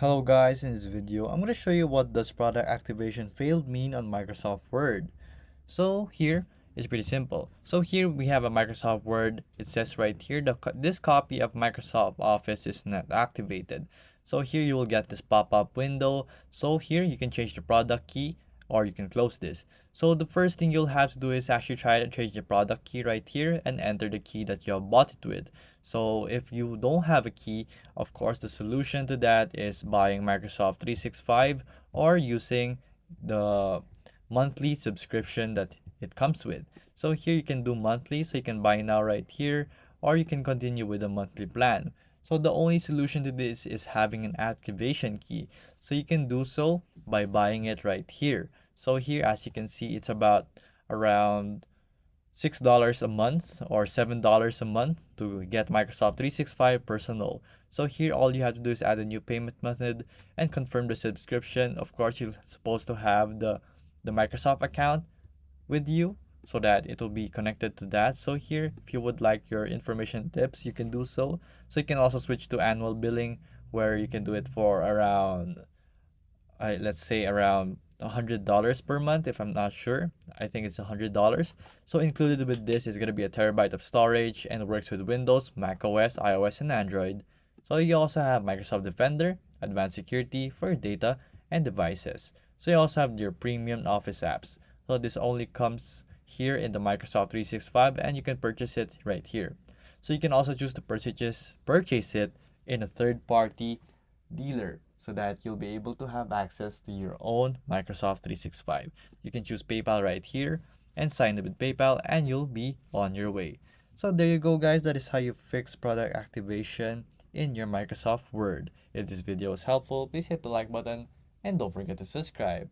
Hello guys, in this video, I'm going to show you what does product activation failed mean on Microsoft Word. So here, it's pretty simple. So here we have a Microsoft Word. It says right here, this copy of Microsoft Office is not activated. So here you will get this pop-up window. So here you can change the product key or you can close this. So the first thing you'll have to do is actually try to change the product key right here and enter the key that you have bought it with. So if you don't have a key, of course, the solution to that is buying Microsoft 365 or using the monthly subscription that it comes with. So here you can do monthly, so you can buy now right here, or you can continue with a monthly plan. So the only solution to this is having an activation key. So you can do so by buying it right here. So here, as you can see, it's about around $6 a month or $7 a month to get Microsoft 365 Personal. So here all you have to do is add a new payment method and confirm the subscription. Of course, you're supposed to have the Microsoft account with you so that it will be connected to that. So here, if you would like your information tips, you can do so. So you can also switch to annual billing where you can do it for around, let's say around $100 per month, if I'm not sure. I think it's $100. So included with this is going to be a terabyte of storage and works with Windows, Mac OS, iOS, and Android. So you also have Microsoft Defender, Advanced Security for your data and devices. So you also have your premium Office apps. So this only comes here in the Microsoft 365 and you can purchase it right here. So you can also choose to purchase it in a third-party dealer so that you'll be able to have access to your own Microsoft 365. You can choose PayPal right here and sign up with PayPal and you'll be on your way. So there you go guys, that is how you fix product activation in your Microsoft Word. If this video was helpful, please hit the like button and don't forget to subscribe.